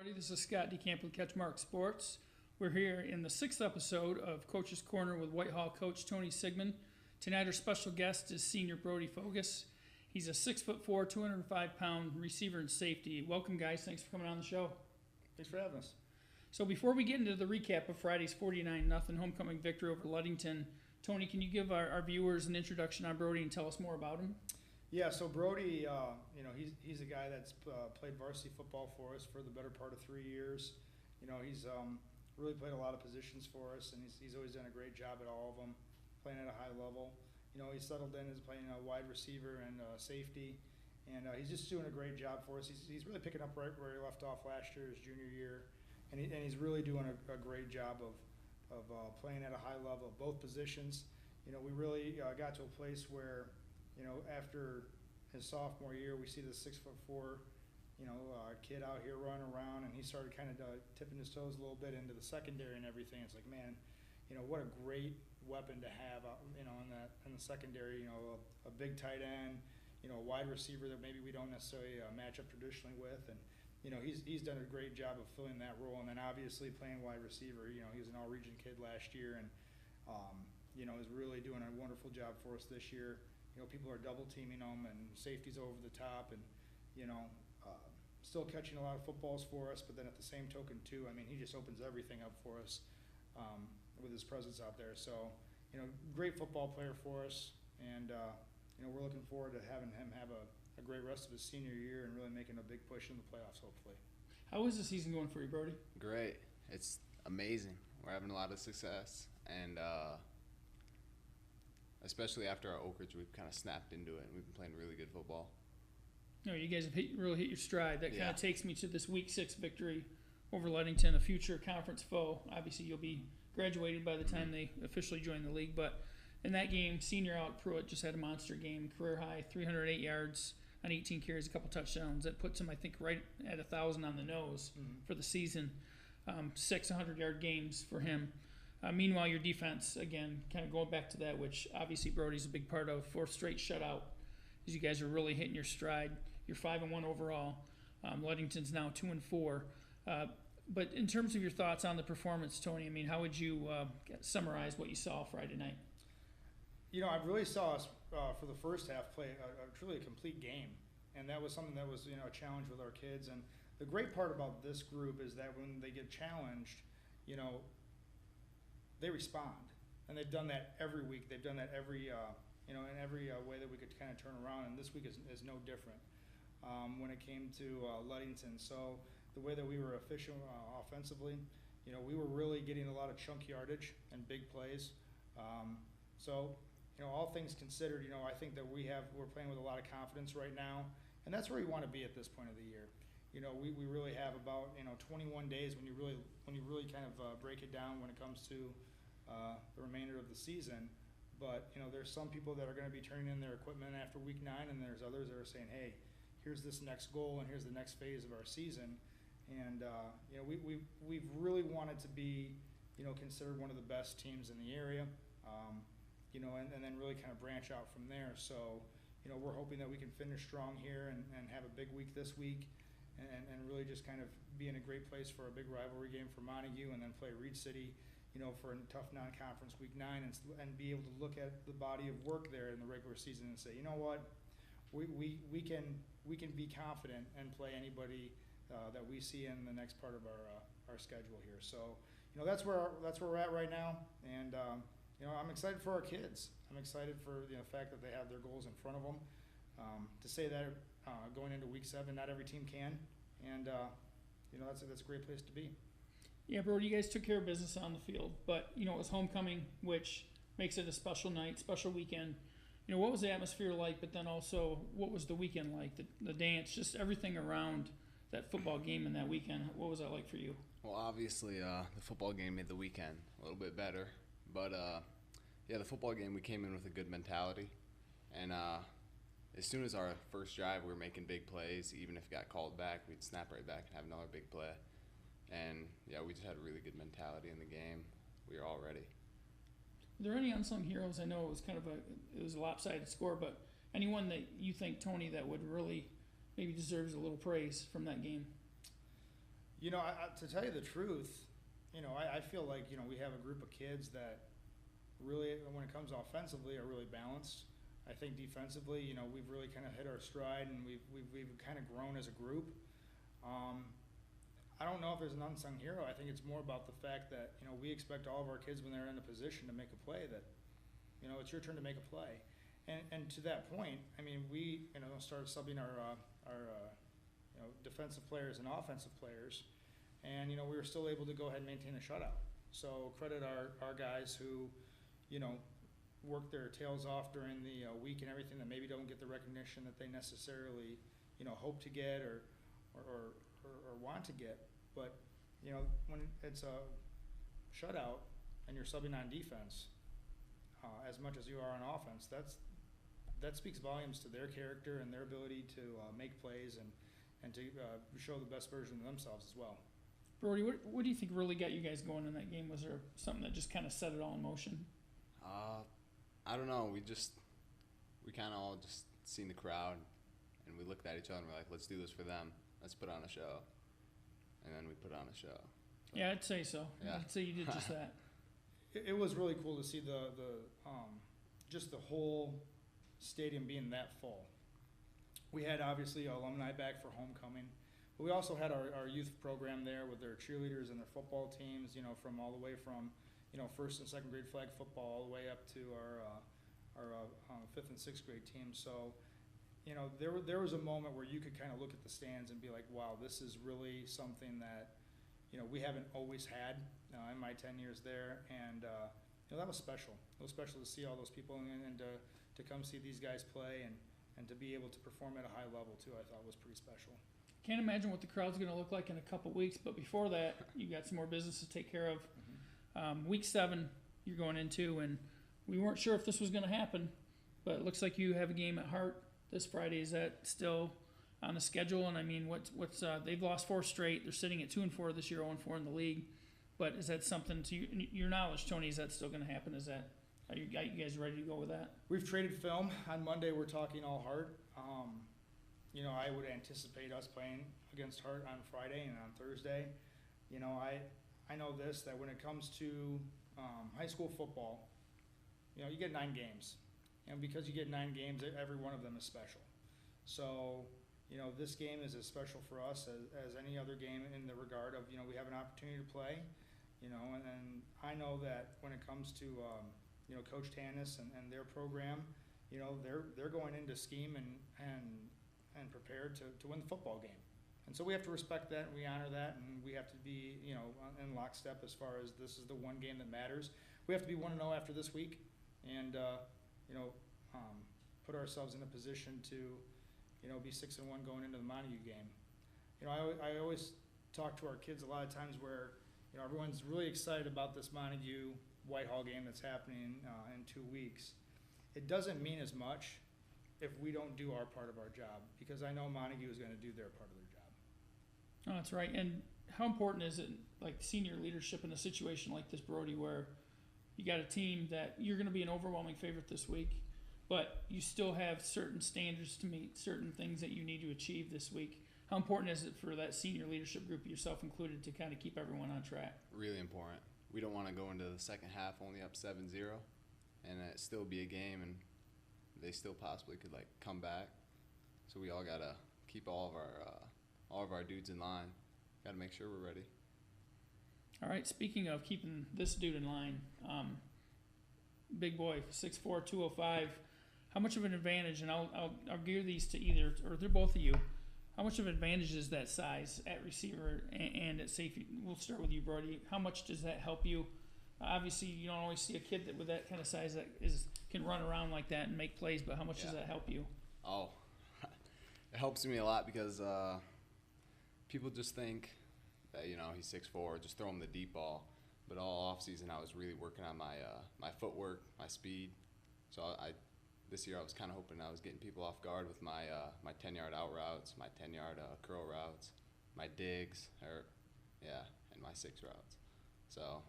This is Scott DeCamp with CatchMark Sports. We're here in the 6th episode of Coach's Corner with Whitehall coach Tony Sigmon. Tonight our special guest is senior Brodie Fogus. He's a 6'4", 205-pound receiver and safety. Welcome, guys. Thanks for coming on the show. Thanks for having us. So before we get into the recap of Friday's 49-0 homecoming victory over Ludington, Tony, can you give our viewers an introduction on Brodie and tell us more about him? Yeah, so Brodie, he's a guy that's played varsity football for us for the better part of 3 years. He's really played a lot of positions for us, and he's always done a great job at all of them, playing at a high level. He's settled in as playing a wide receiver and safety, and he's just doing a great job for us. He's really picking up right where he left off last year, his junior year, and he's really doing a great job of playing at a high level of both positions. We really got to a place where, after his sophomore year, we see this 6'4", kid out here running around, and he started kind of tipping his toes a little bit into the secondary and everything. It's like, man, what a great weapon to have, in the secondary. A big tight end, a wide receiver that maybe we don't necessarily match up traditionally with, and he's done a great job of filling that role. And then obviously playing wide receiver. He was an all-region kid last year, and is really doing a wonderful job for us this year. People are double teaming him, and safety's over the top, and still catching a lot of footballs for us. But then at the same token too, he just opens everything up for us with his presence out there. So great football player for us, and we're looking forward to having him have a great rest of his senior year and really making a big push in the playoffs, hopefully. How is the season going for you, Brodie? Great. It's amazing. We're having a lot of success, and especially after our Oak Ridge, we've kind of snapped into it, and we've been playing really good football. You guys have really hit your stride. That kind Yeah. of takes me to this Week 6 victory over Ludington, a future conference foe. Obviously, you'll be graduated by the time they officially join the league. But in that game, senior Alec Pruitt just had a monster game, career high, 308 yards on 18 carries, a couple touchdowns. That puts him, I think, right at 1,000 on the nose for the season. 6 100-yard games for him. Meanwhile, your defense, again, kind of going back to that, which obviously Brodie's a big part of, 4th straight shutout, as you guys are really hitting your stride. You're 5-1 overall. Ludington's now 2-4. But in terms of your thoughts on the performance, Tony, how would you summarize what you saw Friday night? I really saw us for the first half play a truly complete game, and that was something that was a challenge with our kids. And the great part about this group is that when they get challenged, they respond, and they've done that every week. They've done that every in every way that we could kind of turn around, and this week is no different when it came to Ludington. So the way that we were efficient offensively, we were really getting a lot of chunk yardage and big plays. So all things considered, I think that we're playing with a lot of confidence right now, and that's where we want to be at this point of the year. We really have about 21 days when you really kind of break it down when it comes to the remainder of the season. But there's some people that are going to be turning in their equipment after week 9, and there's others that are saying, hey, here's this next goal and here's the next phase of our season. And we've really wanted to be considered one of the best teams in the area, and then really kind of branch out from there. So we're hoping that we can finish strong here and have a big week this week, and really just kind of be in a great place for a big rivalry game for Montague, and then play Reed City for a tough non-conference week 9, and be able to look at the body of work there in the regular season and say, what, we can be confident and play anybody that we see in the next part of our schedule here. So that's where we're at right now, and I'm excited for our kids. I'm excited for the fact that they have their goals in front of them. To say that going into week 7, not every team can, and that's a great place to be. Yeah, Brodie, you guys took care of business on the field, but it was homecoming, which makes it a special night, special weekend. What was the atmosphere like? But then also, what was the weekend like? The dance, just everything around that football game and that weekend. What was that like for you? Well, obviously, the football game made the weekend a little bit better. But, the football game, we came in with a good mentality. And as soon as our first drive, we were making big plays. Even if it got called back, we'd snap right back and have another big play. And, we just had a really good mentality in the game. We were all ready. Are there any unsung heroes? I know it was a lopsided score, but anyone that you think, Tony, that would really maybe deserves a little praise from that game? To tell you the truth, I feel like, we have a group of kids that really, when it comes offensively, are really balanced. I think defensively, we've really kind of hit our stride, and we've kind of grown as a group. I don't know if there's an unsung hero. I think it's more about the fact that, we expect all of our kids, when they're in a position to make a play, that, it's your turn to make a play. And to that point, I mean, we, started subbing our defensive players and offensive players, and, we were still able to go ahead and maintain a shutout. So credit our guys who, work their tails off during the week and everything, that maybe don't get the recognition that they necessarily, hope to get or want to get. But, when it's a shutout and you're subbing on defense, as much as you are on offense, that speaks volumes to their character and their ability to make plays and to show the best version of themselves as well. Brodie, what do you think really got you guys going in that game? Was there something that just kind of set it all in motion? I don't know. We kind of all just seen the crowd, and we looked at each other and we're like, let's do this for them. Let's put on a show. And then we put on a show. But yeah, I'd say so. Yeah. I'd say you did just that. It was really cool to see the just the whole stadium being that full. We had obviously alumni back for homecoming, but we also had our youth program there with their cheerleaders and their football teams, from all the way from, first and second grade flag football all the way up to our fifth and sixth grade teams. So, there was a moment where you could kind of look at the stands and be like, wow, this is really something that, we haven't always had in my 10 years there. And, that was special. It was special to see all those people and to come see these guys play and to be able to perform at a high level too, I thought was pretty special. Can't imagine what the crowd's going to look like in a couple weeks, but before that, you got some more business to take care of. Week 7 you're going into, and we weren't sure if this was going to happen, but it looks like you have a game at Hart this Friday. Is that still on the schedule? And I mean, what's they've lost 4 straight. They're sitting at 2-4 this year, 0-4 in the league. But is that something, to your knowledge, Tony? Is that still going to happen? Are you guys ready to go with that? We've traded film. On Monday, we're talking all Hart. I would anticipate us playing against Hart on Friday and on Thursday. I know this, that when it comes to high school football, you get 9 games. And because you get 9 games, every one of them is special. So, this game is as special for us as any other game in the regard of, we have an opportunity to play, and I know that when it comes to, Coach Tannis and their program, they're going into scheme and prepared to win the football game. And so we have to respect that, and we honor that, and we have to be, in lockstep as far as this is the one game that matters. We have to be 1-0 after this week, and put ourselves in a position to, be 6-1 going into the Montague game. I always talk to our kids a lot of times where, everyone's really excited about this Montague Whitehall game that's happening in 2 weeks. It doesn't mean as much if we don't do our part of our job, because I know Montague is going to do their part of their job. Oh, that's right. And how important is it, like senior leadership in a situation like this, Brodie, where you got a team that you're going to be an overwhelming favorite this week, but you still have certain standards to meet, certain things that you need to achieve this week. How important is it for that senior leadership group, yourself included, to kind of keep everyone on track? Really important. We don't want to go into the second half only up 7-0 and it still be a game and they still possibly could come back. So we all got to keep all of our dudes in line. Got to make sure we're ready. All right, speaking of keeping this dude in line, big boy, 6'4", 205, how much of an advantage, and I'll gear these to either, or they're both of you, how much of an advantage is that size at receiver and at safety? We'll start with you, Brodie. How much does that help you? Obviously, you don't always see a kid with that kind of size that can run around like that and make plays, but how much does that help you? Oh, it helps me a lot because people just think that, he's 6'4", just throw him the deep ball. But all off season, I was really working on my footwork, my speed. So this year I was kind of hoping I was getting people off guard with my 10-yard out routes, my 10-yard curl routes, my digs, and my 6 routes. So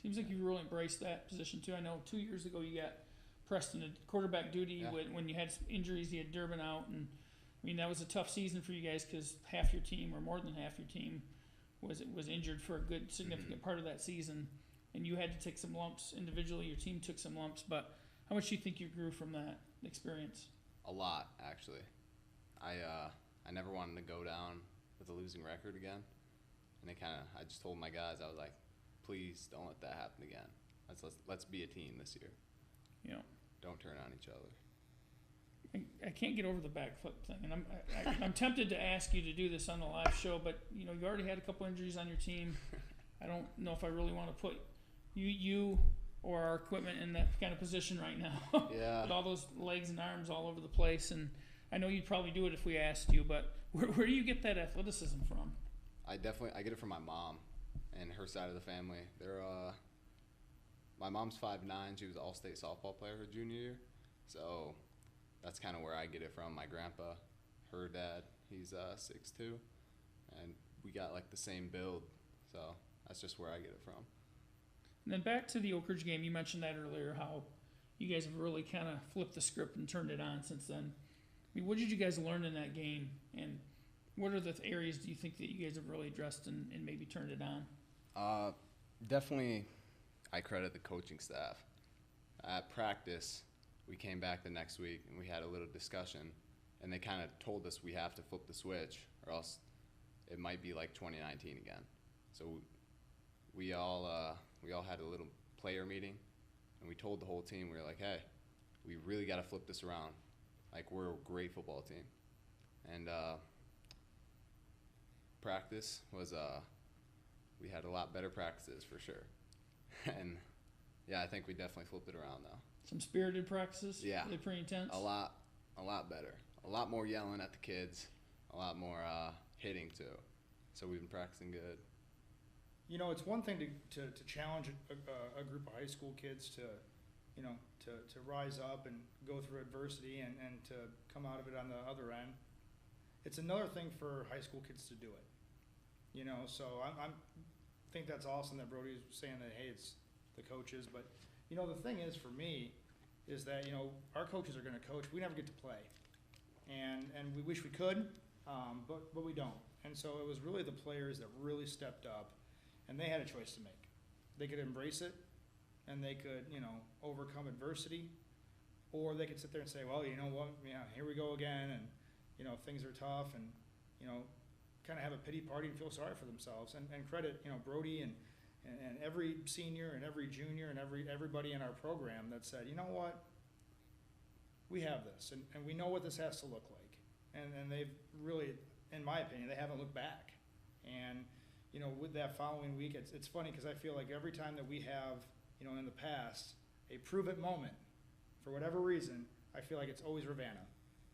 seems like you really embraced that position too. I know 2 years ago you got Preston at quarterback duty when you had some injuries. You had Durbin out, and I mean, that was a tough season for you guys because half your team, or more than half your team, was injured for a good significant part of that season, and you had to take some lumps individually. Your team took some lumps, but how much do you think you grew from that experience? A lot, actually. I never wanted to go down with a losing record again, and I just told my guys, I was like, please don't let that happen again. Let's be a team this year. You know, Don't turn on each other. I can't get over the backflip thing, and I'm tempted to ask you to do this on the live show, but you know you already had a couple injuries on your team. I don't know if I really want to put you or our equipment in that kind of position right now. Yeah. With all those legs and arms all over the place, and I know you'd probably do it if we asked you, but where do you get that athleticism from? I get it from my mom and her side of the family. My mom's 5'9". She was an all-state softball player her junior year, so that's kind of where I get it from. My grandpa, her dad, he's 6'2", and we got like the same build, so that's just where I get it from. And then back to the Oak Ridge game, you mentioned that earlier, how you guys have really kind of flipped the script and turned it on since then. I mean, what did you guys learn in that game, and what are the areas do you think that you guys have really addressed and maybe turned it on? Definitely, I credit the coaching staff. At practice, we came back the next week and we had a little discussion, and they kind of told us we have to flip the switch or else it might be like 2019 again. So we all had a little player meeting, and we told the whole team, we were like, hey, we really got to flip this around. Like, we're a great football team. And practice was, we had a lot better practices for sure. And yeah, I think we definitely flipped it around though. Some spirited practices? Yeah. Were they pretty intense? A lot better. A lot more yelling at the kids. A lot more hitting too. So we've been practicing good. You know, it's one thing to challenge a group of high school kids to rise up and go through adversity and to come out of it on the other end. It's another thing for high school kids to do it. You know, so I think that's awesome that Brodie's saying that, hey, it's the coaches. But, you know, the thing is for me is that, you know, our coaches are going to coach. We never get to play. And we wish we could, but we don't. And so it was really the players that really stepped up, and they had a choice to make. They could embrace it, and they could, you know, overcome adversity, or they could sit there and say, well, you know what, yeah, here we go again, and, you know, things are tough, and, you know, kind of have a pity party and feel sorry for themselves, and credit, you know, Brodie and every senior and every junior and everybody in our program that said, you know what, we have this, and we know what this has to look like, and they've really, in my opinion, they haven't looked back. And, you know, with that following week, it's funny because I feel like every time that we have, you know, in the past, a prove it moment, for whatever reason, I feel like it's always Ravenna.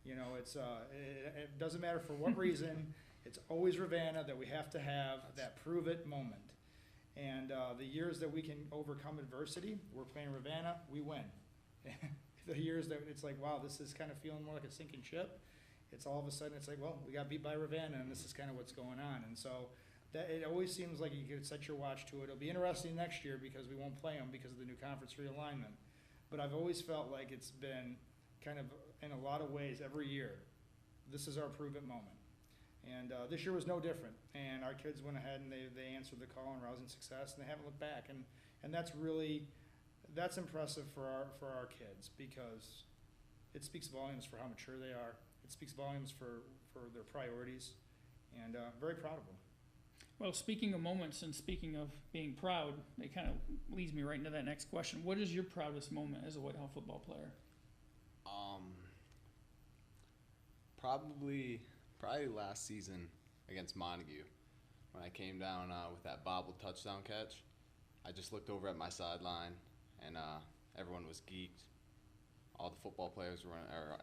You know, it's it doesn't matter for what reason, it's always Ravenna that we have to have that prove it moment. And the years that we can overcome adversity, we're playing Ravenna, we win. The years that it's like, wow, this is kind of feeling more like a sinking ship, it's all of a sudden, it's like, well, we got beat by Ravenna, and this is kind of what's going on. And so that it always seems like you could set your watch to it. It'll be interesting next year because we won't play them because of the new conference realignment. But I've always felt like it's been kind of, in a lot of ways, every year, this is our prove it moment. And this year was no different. And our kids went ahead and they answered the call in rousing success, and they haven't looked back. And that's really, that's impressive for our kids because it speaks volumes for how mature they are. It speaks volumes for their priorities, and very proud of them. Well, speaking of moments and speaking of being proud, it kind of leads me right into that next question. What is your proudest moment as a Whitehall football player? Probably last season against Montague when I came down with that bobbled touchdown catch. I just looked over at my sideline, and everyone was geeked. All the football players were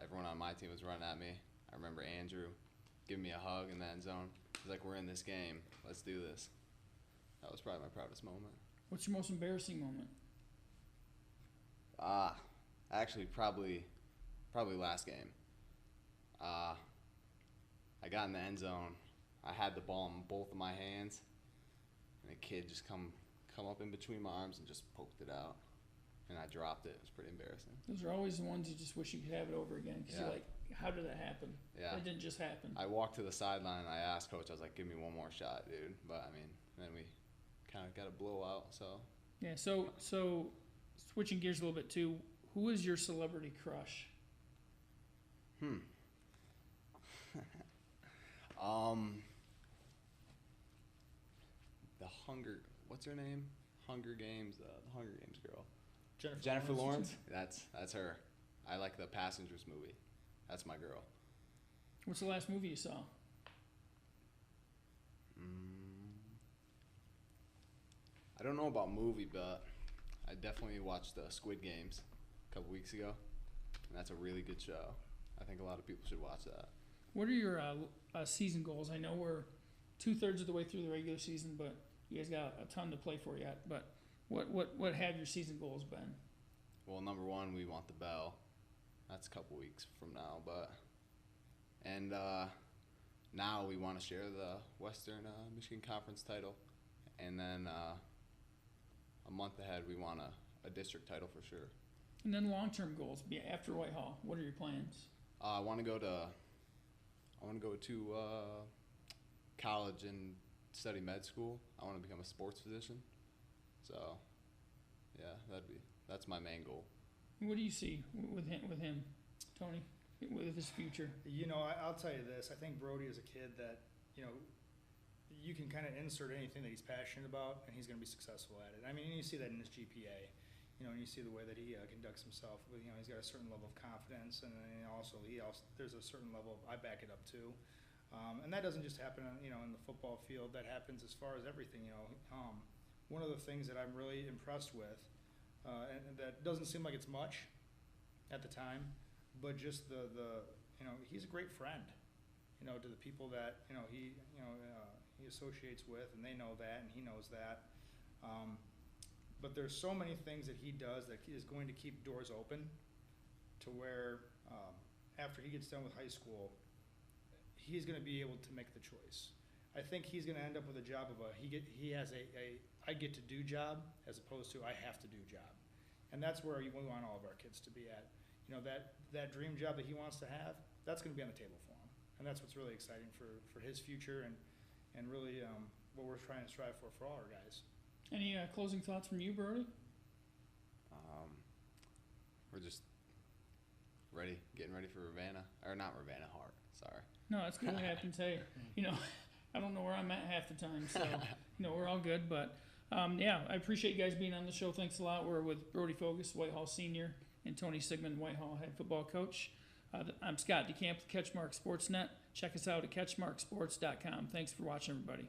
everyone on my team was running at me. I remember Andrew giving me a hug in the end zone. He's like, we're in this game. Let's do this. That was probably my proudest moment. What's your most embarrassing moment? Actually, probably last game. I got in the end zone. I had the ball in both of my hands, and a kid just come up in between my arms and just poked it out. And I dropped it. It was pretty embarrassing. Those are always the ones you just wish you could have it over again because you're like, how did that happen? Yeah. It didn't just happen. I walked to the sideline and I asked coach, I was like, give me one more shot, dude. But I mean, then we kind of got a blowout, so. Yeah, so switching gears a little bit too, who is your celebrity crush? What's her name? The Hunger Games girl. Jennifer Lawrence? That's her. I like the Passengers movie. That's my girl. What's the last movie you saw? I don't know about movie, but I definitely watched the Squid Games a couple weeks ago, and that's a really good show. I think a lot of people should watch that. What are your season goals? I know we're 2/3 of the way through the regular season, but you guys got a ton to play for yet. But what have your season goals been? Well, number one, we want the bell. That's a couple weeks from now, and now we want to share the Western Michigan Conference title, and then a month ahead we want a district title for sure. And then long-term goals after Whitehall. What are your plans? I want to go to college and study med school. I want to become a sports physician. So, yeah, that's my main goal. What do you see with him, Tony, with his future? You know, I'll tell you this. I think Brodie is a kid that, you know, you can kind of insert anything that he's passionate about, and he's going to be successful at it. I mean, you see that in his GPA. You know, and you see the way that he conducts himself. With, you know, he's got a certain level of confidence, and then also there's a certain level of I back it up too. And that doesn't just happen, you know, in the football field. That happens as far as everything. You know, one of the things that I'm really impressed with, and that doesn't seem like it's much at the time, but just the you know, he's a great friend. You know, to the people that he associates with, and they know that, and he knows that. But there's so many things that he does that is going to keep doors open to where after he gets done with high school, he's going to be able to make the choice. I think he's going to end up with a job of he has a I get to do job as opposed to I have to do job. And that's where we want all of our kids to be at. You know, that dream job that he wants to have, that's going to be on the table for him. And that's what's really exciting for his future and really what we're trying to strive for all our guys. Any closing thoughts from you, Brodie? We're just getting ready for Ravenna, or not Ravenna, Hart. Sorry. No, that's good. What happens. Hey, you know, I don't know where I'm at half the time, so you know we're all good. But yeah, I appreciate you guys being on the show. Thanks a lot. We're with Brodie Fogus, Whitehall senior, and Tony Sigmon, Whitehall head football coach. I'm Scott DeCamp with CatchMark SportsNet. Check us out at CatchMarkSports.com. Thanks for watching, everybody.